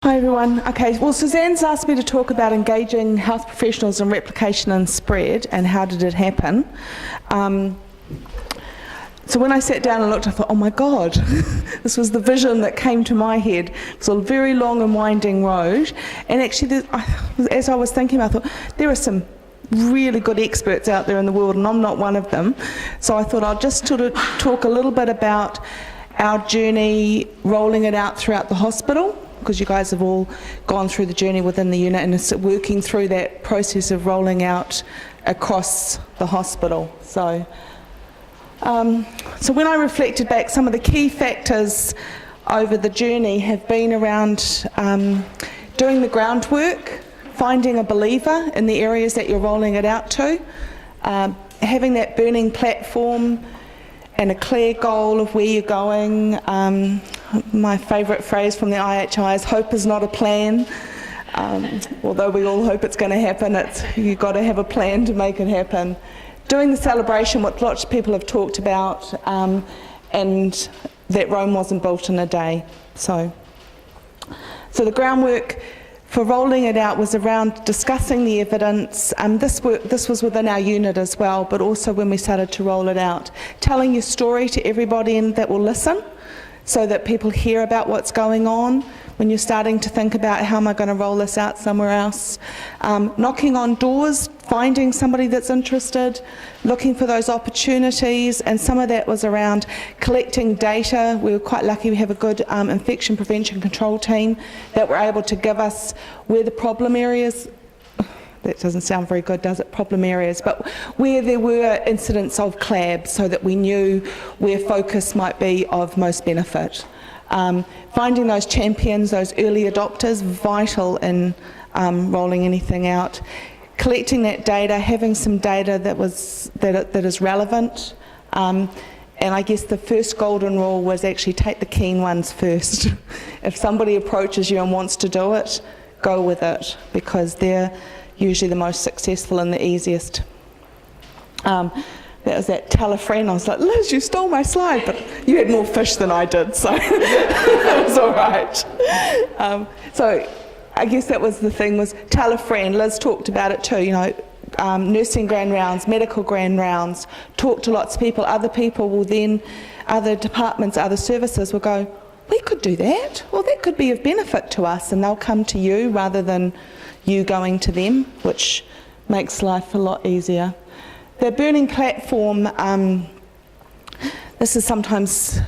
Hi everyone. Okay, well Suzanne's asked me to talk about engaging health professionals in replication and spread and how did it happen. So when I sat down and looked, I thought, oh my God, this was the vision that came to my head. It was a very long and winding road, and actually as I was thinking, I thought there are some really good experts out there in the world and I'm not one of them. So I thought I'll just sort of talk a little bit about our journey rolling it out throughout the hospital, because you guys have all gone through the journey within the unit and are working through that process of rolling out across the hospital. So when I reflected back, some of the key factors over the journey have been around doing the groundwork, finding a believer in the areas that you're rolling it out to, having that burning platform and a clear goal of where you're going. My favourite phrase from the IHI is hope is not a plan. Although we all hope it's going to happen, you've got to have a plan to make it happen. Doing the celebration, what lots of people have talked about, and that Rome wasn't built in a day. So the groundwork for rolling it out was around discussing the evidence. This was within our unit as well, but also when we started to roll it out, telling your story to everybody that will listen, so that people hear about what's going on when you're starting to think about how am I going to roll this out somewhere else. Knocking on doors, finding somebody that's interested, looking for those opportunities, and some of that was around collecting data. We were quite lucky we have a good infection prevention control team that were able to give us where the problem areas, that doesn't sound very good, does it? Problem areas, but where there were incidents of CLAB, so that we knew where focus might be of most benefit. Finding those champions, those early adopters, vital in rolling anything out. Collecting that data, having some data that is relevant, and I guess the first golden rule was actually take the keen ones first. If somebody approaches you and wants to do it, go with it, because they're usually the most successful and the easiest. That was that tell a friend. I was like, Liz, you stole my slide, but you had more fish than I did, so it was all right. So I guess that was the thing, was tell a friend. Liz talked about it too, nursing grand rounds, medical grand rounds, talk to lots of people. Other people will then, other departments, other services will go, we could do that. Well, that could be of benefit to us, and they'll come to you rather than you going to them, which makes life a lot easier. The burning platform, this is sometimes,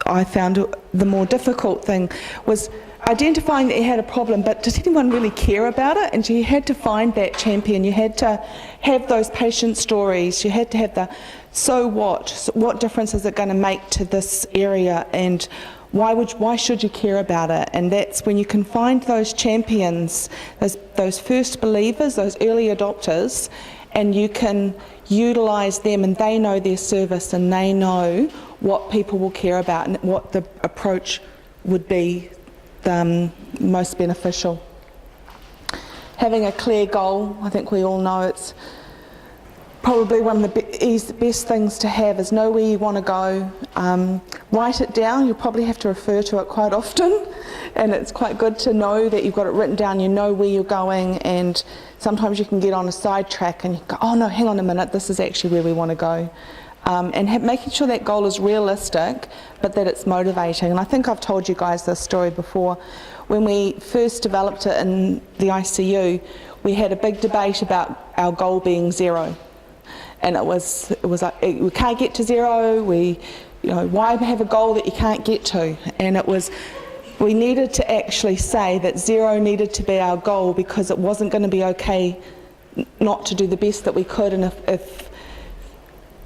I found the more difficult thing, was identifying that you had a problem, but does anyone really care about it? And you had to find that champion, you had to have those patient stories, you had to have the so what difference is it going to make to this area, and why should you care about it? And that's when you can find those champions, those first believers, those early adopters, and you can utilise them, and they know their service and they know what people will care about and what the approach would be the most beneficial. Having a clear goal, I think we all know it's probably one of the best things to have, is know where you want to go. Write it down. You'll probably have to refer to it quite often, and it's quite good to know that you've got it written down, you know where you're going, and sometimes you can get on a sidetrack and you go, oh no, hang on a minute, this is actually where we want to go. And making sure that goal is realistic, but that it's motivating. And I think I've told you guys this story before. When we first developed it in the ICU, we had a big debate about our goal being 0. And it was like, we can't get to 0, why have a goal that you can't get to? And it was, we needed to actually say that 0 needed to be our goal, because it wasn't going to be okay not to do the best that we could, and if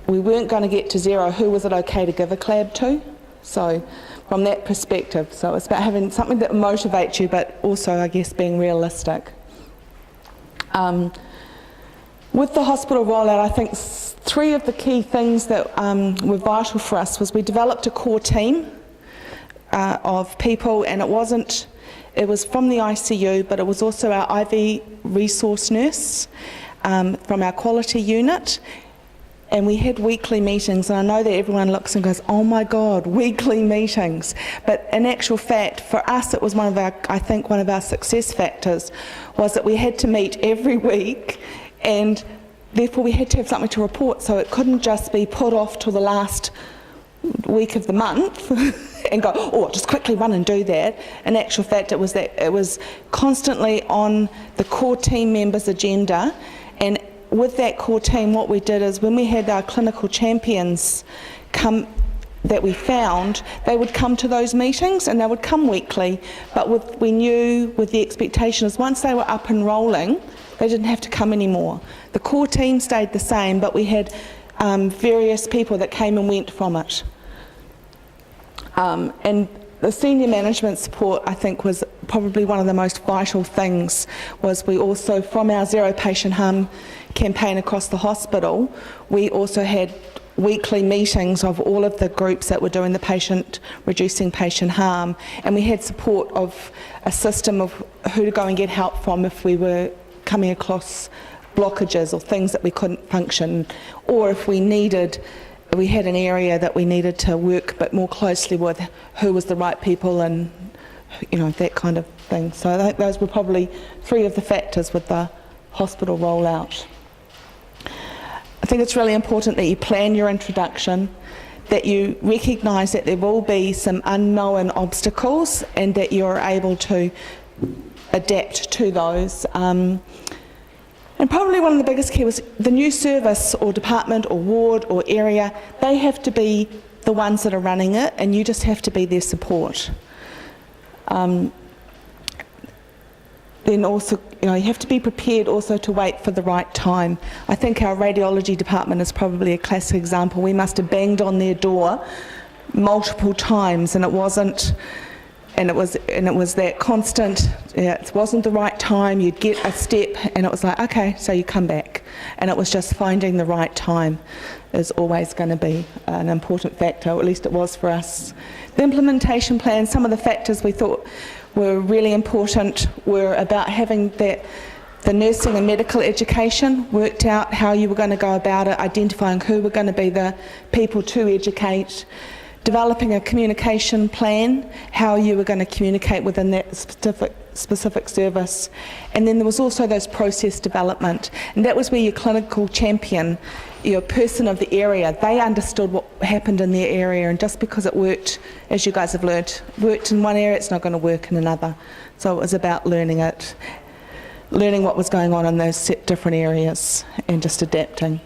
we weren't going to get to 0, who was it okay to give a CLAB to? So from that perspective, so it's about having something that motivates you, but also, I guess, being realistic. With the hospital rollout, I think 3 of the key things that were vital for us was we developed a core team of people, and it was from the ICU, but it was also our IV resource nurse from our quality unit, and we had weekly meetings, and I know that everyone looks and goes, oh my God, weekly meetings. But in actual fact, for us, it was one of our success factors was that we had to meet every week, and therefore we had to have something to report, so it couldn't just be put off till the last week of the month and go, oh, just quickly run and do that. In actual fact, it was constantly on the core team members' agenda, and with that core team, what we did is when we had our clinical champions come that we found, they would come to those meetings, and they would come weekly, but we knew with the expectation is once they were up and rolling, they didn't have to come anymore. The core team stayed the same, but we had various people that came and went from it. And the senior management support, I think, was probably one of the most vital things. Was we also, from our Zero Patient Harm campaign across the hospital, we also had weekly meetings of all of the groups that were doing the reducing patient harm, and we had support of a system of who to go and get help from if we were coming across blockages or things that we couldn't function, or if we had an area that we needed to work a bit more closely with, who was the right people, and that kind of thing. So I think those were probably three of the factors with the hospital rollout. I think it's really important that you plan your introduction, that you recognise that there will be some unknown obstacles, and that you're able to adapt to those. And probably one of the biggest key was the new service or department or ward or area, they have to be the ones that are running it, and you just have to be their support. Then also, you have to be prepared also to wait for the right time. I think our radiology department is probably a classic example. We must have banged on their door multiple times, and it wasn't. And it was that constant, it wasn't the right time, you'd get a step and it was like, okay, so you come back. And it was just finding the right time is always going to be an important factor, or at least it was for us. The implementation plan, some of the factors we thought were really important were about having the nursing and medical education worked out, how you were going to go about it, identifying who were going to be the people to educate, developing a communication plan, how you were going to communicate within that specific service. And then there was also those process development, and that was where your clinical champion, your person of the area, they understood what happened in their area, and just because it worked, as you guys have learned, worked in one area, it's not going to work in another. So it was about learning what was going on in those different areas and just adapting.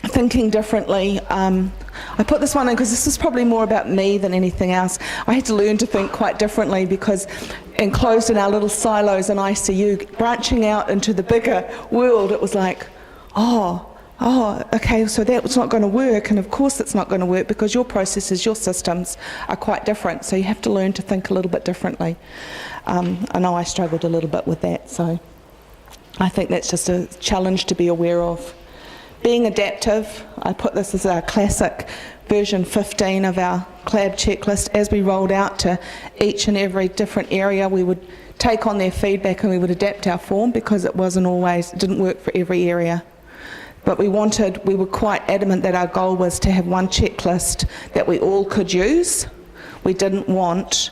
Thinking differently. I put this one in because this is probably more about me than anything else. I had to learn to think quite differently because enclosed in our little silos in ICU, branching out into the bigger world, it was like, okay, so that's not going to work, and of course it's not going to work because your processes, your systems are quite different, so you have to learn to think a little bit differently. I know I struggled a little bit with that, so I think that's just a challenge to be aware of. Being adaptive, I put this as our classic version 15 of our CLAB checklist. As we rolled out to each and every different area, we would take on their feedback and we would adapt our form because it didn't work for every area. But we were quite adamant that our goal was to have one checklist that we all could use. We didn't want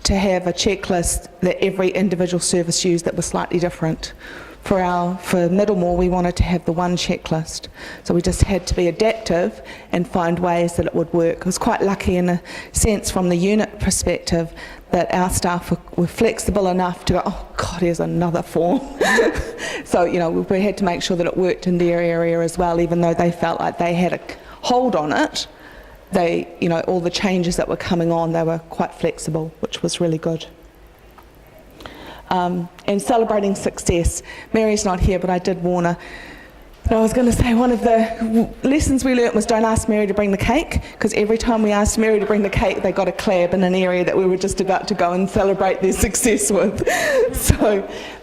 to have a checklist that every individual service used that was slightly different. For Middlemore, we wanted to have the one checklist. So we just had to be adaptive and find ways that it would work. I was quite lucky in a sense from the unit perspective that our staff were flexible enough to go, oh God, here's another form. So, we had to make sure that it worked in their area as well, even though they felt like they had a hold on it. All the changes that were coming on, they were quite flexible, which was really good. And celebrating success. Mary's not here, but I did warn her. I was going to say one of the lessons we learnt was don't ask Mary to bring the cake, because every time we asked Mary to bring the cake, they got a CLAB in an area that we were just about to go and celebrate their success with.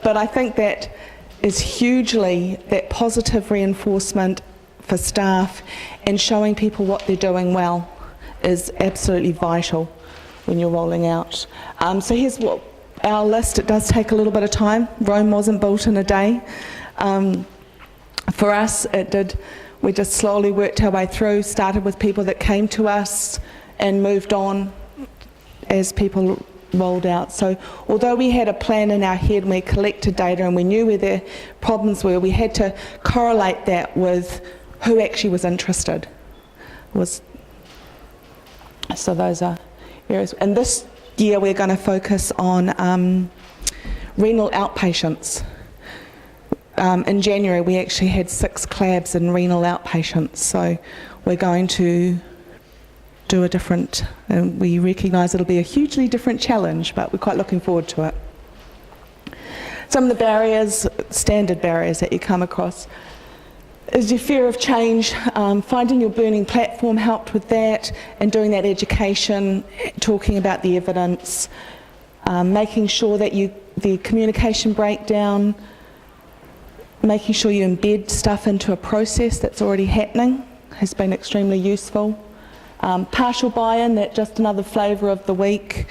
But I think that is hugely, that positive reinforcement for staff and showing people what they're doing well is absolutely vital when you're rolling out. So here's what our list. It does take a little bit of time. Rome wasn't built in a day. For us, it did We just slowly worked our way through, started with people that came to us and moved on as people rolled out. So although we had a plan in our head and we collected data and we knew where the problems were, we had to correlate that with who actually was interested. So those are areas. And this year we're going to focus on renal outpatients. In January we actually had 6 CLABs in renal outpatients, so we're going to do a different, and we recognise it'll be a hugely different challenge, but we're quite looking forward to it. Some of the barriers, standard barriers that you come across, is your fear of change. Finding your burning platform helped with that, and doing that education, talking about the evidence, making sure that the communication breakdown, making sure you embed stuff into a process that's already happening has been extremely useful. Partial buy-in, that's just another flavour of the week.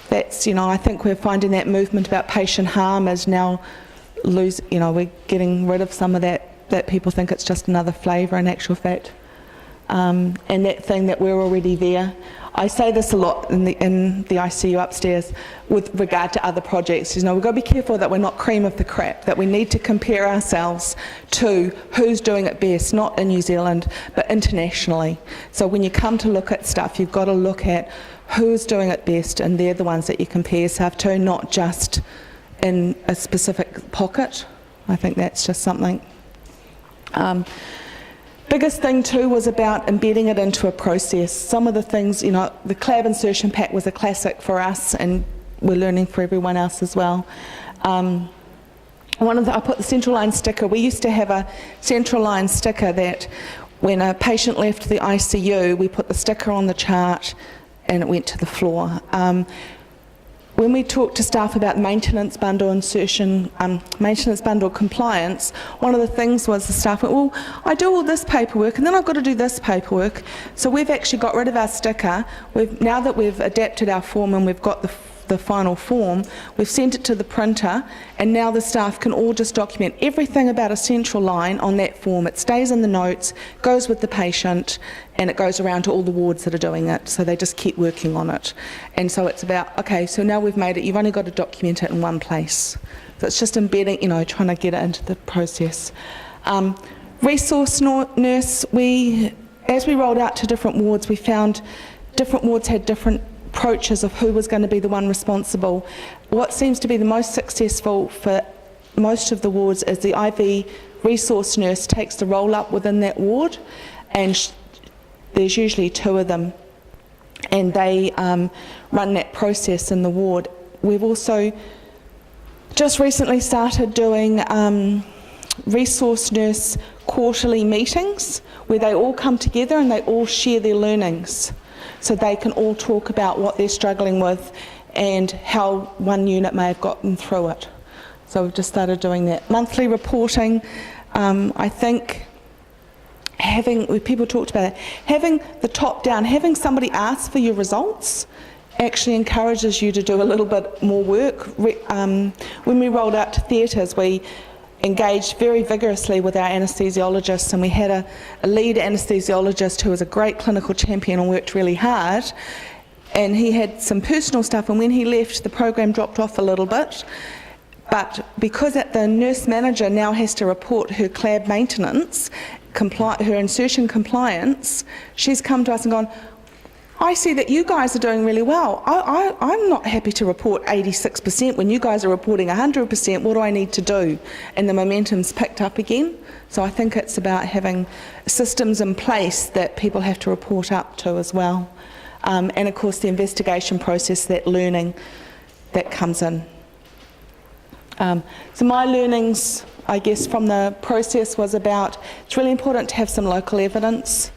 That's, I think we're finding that movement about patient harm is now we're getting rid of some of that people think it's just another flavour in actual fact. And that thing that we're already there. I say this a lot in the ICU upstairs with regard to other projects. We've got to be careful that we're not cream of the crop, that we need to compare ourselves to who's doing it best, not in New Zealand, but internationally. So when you come to look at stuff, you've got to look at who's doing it best, and they're the ones that you compare yourself to, not just in a specific pocket. I think that's just something. Biggest thing too was about embedding it into a process. Some of the things, the CLAB insertion pack was a classic for us, and we're learning for everyone else as well. I put the central line sticker. We used to have a central line sticker that when a patient left the ICU, we put the sticker on the chart and it went to the floor. When we talked to staff about maintenance bundle insertion, maintenance bundle compliance, one of the things was the staff went, well, I do all this paperwork and then I've got to do this paperwork. So we've actually got rid of our sticker. Now that we've adapted our form and we've got the final form, we've sent it to the printer, and now the staff can all just document everything about a central line on that form. It stays in the notes, goes with the patient, and it goes around to all the wards that are doing it, so they just keep working on it. And so it's about, okay, so now we've made it, you've only got to document it in one place. So it's just embedding, trying to get it into the process. Resource nurse, as we rolled out to different wards, we found different wards had different approaches of who was going to be the one responsible. What seems to be the most successful for most of the wards is the IV resource nurse takes the role up within that ward, and there's usually 2 of them, and they run that process in the ward. We've also just recently started doing resource nurse quarterly meetings where they all come together and they all share their learnings. So they can all talk about what they're struggling with and how one unit may have gotten through it. So we've just started doing that. Monthly reporting, I think people talked about it, having the top down, having somebody ask for your results actually encourages you to do a little bit more work. When we rolled out to theatres, we engaged very vigorously with our anaesthesiologists, and we had a lead anaesthesiologist who was a great clinical champion and worked really hard, and he had some personal stuff, and when he left the program dropped off a little bit, but because the nurse manager now has to report her CLAB maintenance, her insertion compliance, she's come to us and gone, I see that you guys are doing really well. I'm not happy to report 86% when you guys are reporting 100%. What do I need to do? And the momentum's picked up again. So I think it's about having systems in place that people have to report up to as well. And of course the investigation process, that learning that comes in. So my learnings, I guess, from the process was about, it's really important to have some local evidence.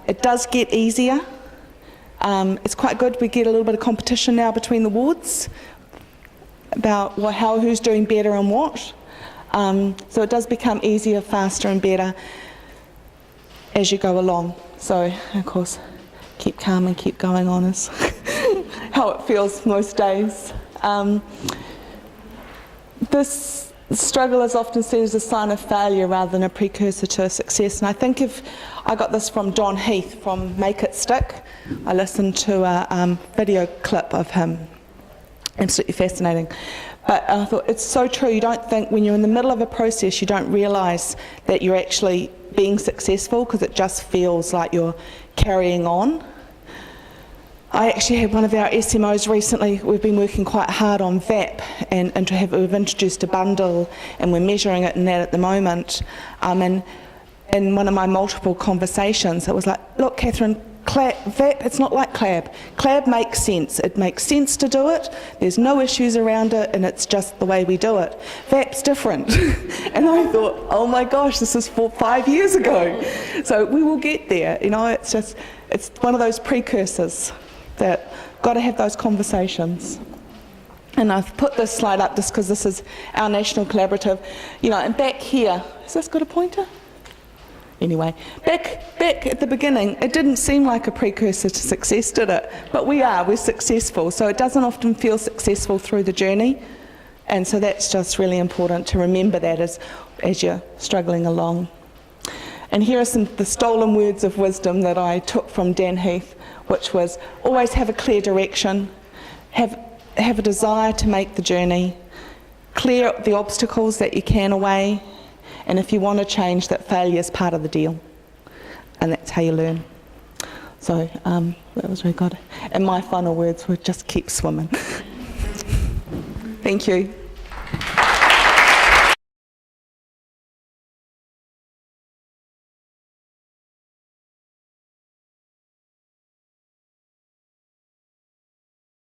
It does get easier. It's quite good. We get a little bit of competition now between the wards about who's doing better and what. So it does become easier, faster and better as you go along. So, of course, keep calm and keep going on is how it feels most days. struggle is often seen as a sign of failure rather than a precursor to success. And I think if I got this from John Heath from Make It Stick. I listened to a video clip of him. Absolutely fascinating. But I thought it's so true. You don't think when you're in the middle of a process, you don't realise that you're actually being successful because it just feels like you're carrying on. I actually had one of our SMOs recently. We've been working quite hard on VAP and we've introduced a bundle and we're measuring it in that at the moment. And in one of my multiple conversations, it was like, look, Catherine, VAP, it's not like CLAB. CLAB makes sense. It makes sense to do it. There's no issues around it, and it's just the way we do it. VAP's different. And I thought, oh my gosh, this is 5 years ago. So we will get there. You know, it's one of those precursors that got to have those conversations. And I've put this slide up just because this is our national collaborative. You know, and back here, has this got a pointer? Anyway, back at the beginning, it didn't seem like a precursor to success, did it? But we're successful. So it doesn't often feel successful through the journey. And so that's just really important to remember that as you're struggling along. And here are the stolen words of wisdom that I took from Dan Heath, which was always have a clear direction, have a desire to make the journey, clear the obstacles that you can away, and if you want to change, that failure is part of the deal. And that's how you learn. So that was really good. And my final words were just keep swimming. Thank you.